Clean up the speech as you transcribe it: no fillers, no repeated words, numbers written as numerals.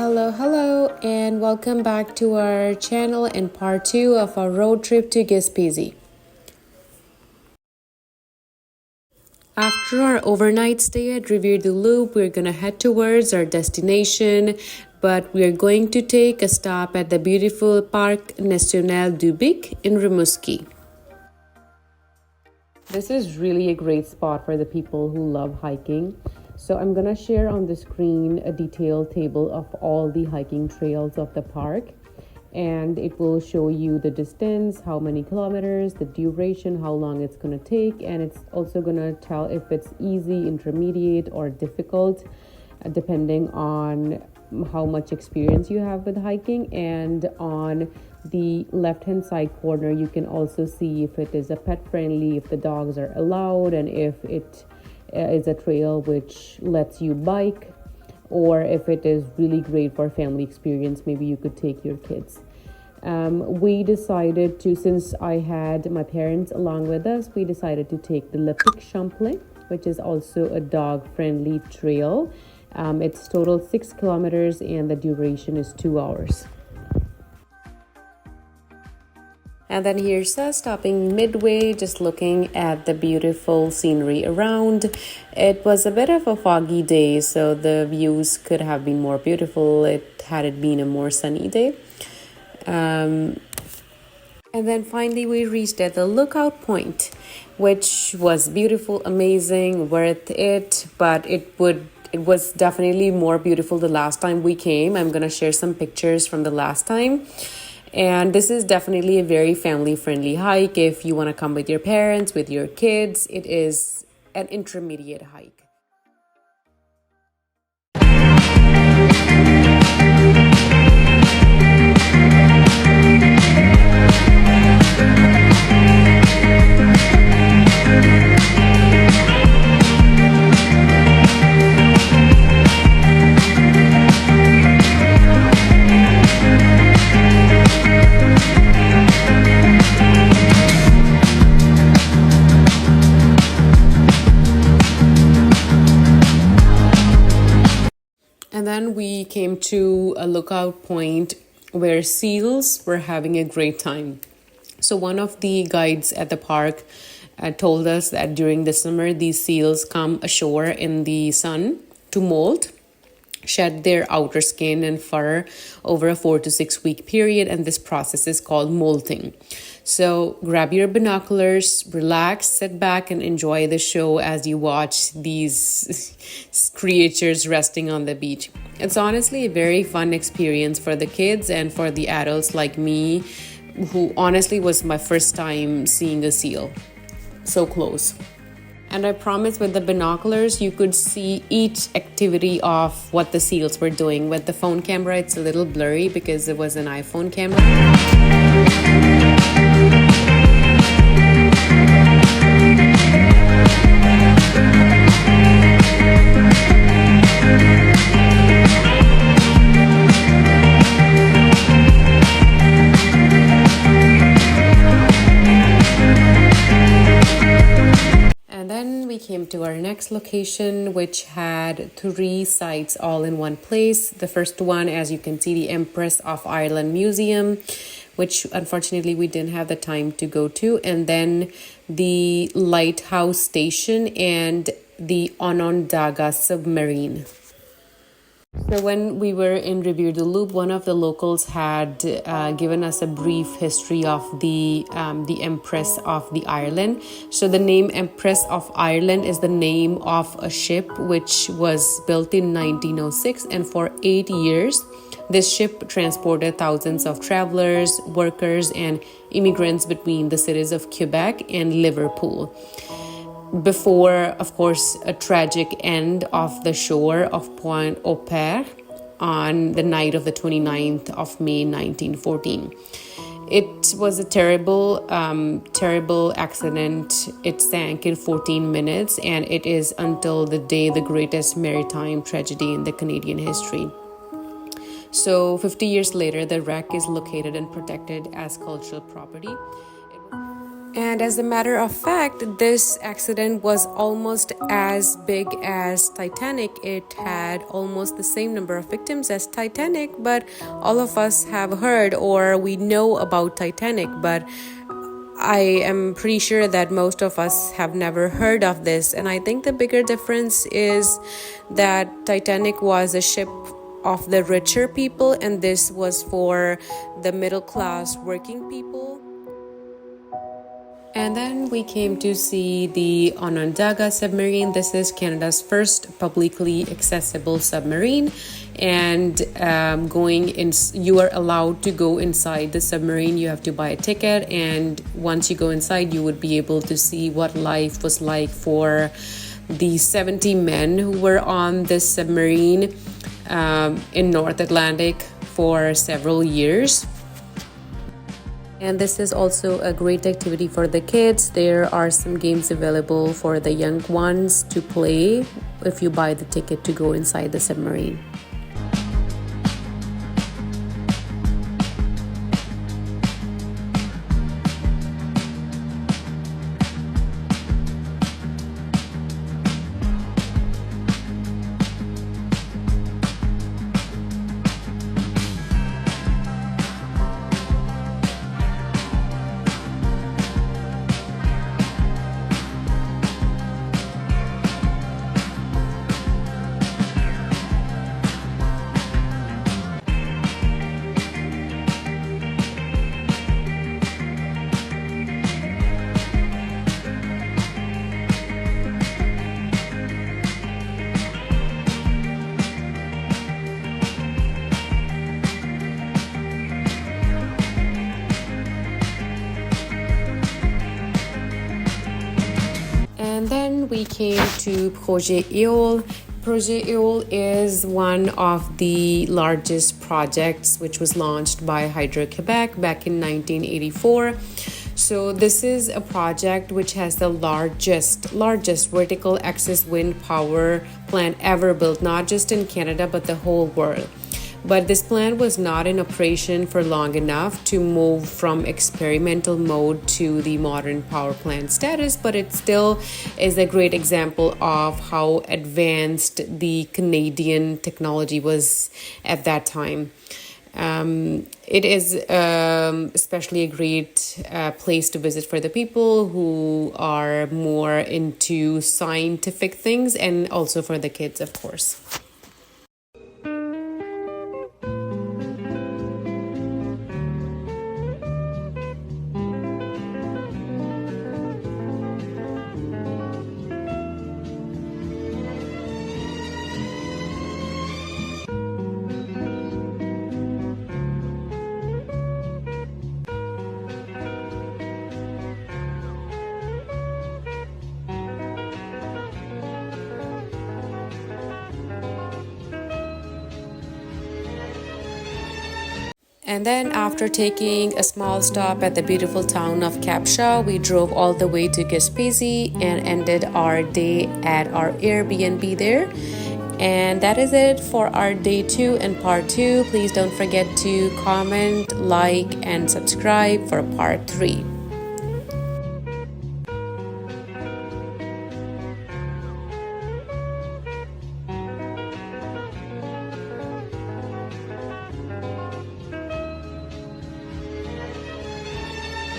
Hello, and welcome back to our channel and part 2 of our road trip to Gaspésie. After our overnight stay at Rivière-du-Loup, we're gonna head towards our destination, but we're going to take a stop at the beautiful Parc National Nelduik in Rimouski. This is really a great spot for the people who love hiking. So I'm gonna share on the screen a detailed table of all the hiking trails of the park, and it will show you the distance, how many kilometers, the duration, how long it's gonna take, and it's also gonna tell if it's easy, intermediate, or difficult, depending on how much experience you have with hiking. And on the left hand side corner, you can also see if it is a pet friendly, if the dogs are allowed, and if it is a trail which lets you bike, or if it is really great for family experience, maybe you could take your kids. We decided to, since I had my parents along with us, we decided to take the Le Pic Champlain, which is also a dog friendly trail. It's total 6 kilometers and the duration is 2 hours. And then here's us stopping midway, just looking at the beautiful scenery around. It was a bit of a foggy day, so the views could have been more beautiful had it been a more sunny day. And then finally we reached at the lookout point, which was beautiful, amazing, worth it, but it was definitely more beautiful the last time we came. I'm gonna share some pictures from the last time. And this is definitely a very family-friendly hike. If you want to come with your parents, with your kids, it is an intermediate hike. And then we came to a lookout point where seals were having a great time. So one of the guides at the park told us that during the summer, these seals come ashore in the sun to molt, shed their outer skin and fur over a 4 to 6 week period, and this process is called molting. So grab your binoculars, relax, sit back and enjoy the show as you watch these creatures resting on the beach. It's honestly a very fun experience for the kids and for the adults like me, who honestly was my first time seeing a seal so close. And I promise with the binoculars, you could see each activity of what the seals were doing. With the phone camera, it's a little blurry because it was an iPhone camera. Came to our next location, which had 3 sites all in one place. The first one, as you can see, the Empress of Ireland Museum, which unfortunately we didn't have the time to go to, and then the lighthouse station and the Onandaga Submarine. So when we were in Rivière-du-Loup, one of the locals had given us a brief history of the Empress of the Ireland. So the name Empress of Ireland is the name of a ship which was built in 1906, and for 8 years this ship transported thousands of travelers, workers and immigrants between the cities of Quebec and Liverpool, before, of course, a tragic end of the shore of Point au Père on the night of the 29th of May 1914. It was a terrible accident. It sank in 14 minutes, and it is until the day the greatest maritime tragedy in the Canadian history. So 50 years later, the wreck is located and protected as cultural property. And as a matter of fact, this accident was almost as big as Titanic. It had almost the same number of victims as Titanic, but all of us have heard or we know about Titanic, but I am pretty sure that most of us have never heard of this. And I think the bigger difference is that Titanic was a ship of the richer people, and this was for the middle class working people. And then we came to see the Onandaga Submarine. This is Canada's first publicly accessible submarine. And you are allowed to go inside the submarine. You have to buy a ticket. And once you go inside, you would be able to see what life was like for the 70 men who were on this submarine in North Atlantic for several years. And this is also a great activity for the kids. There are some games available for the young ones to play if you buy the ticket to go inside the submarine. And then we came to Proegol. Proegol is one of the largest projects which was launched by Hydro-Quebec back in 1984. So this is a project which has the largest vertical axis wind power plant ever built, not just in Canada but the whole world. But this plant was not in operation for long enough to move from experimental mode to the modern power plant status, but it still is a great example of how advanced the Canadian technology was at that time. It is especially a great place to visit for the people who are more into scientific things, and also for the kids, of course. And then after taking a small stop at the beautiful town of Capshaw, we drove all the way to Gaspésie and ended our day at our Airbnb there. And that is it for our day 2 and part 2. Please don't forget to comment, like, and subscribe for part 3.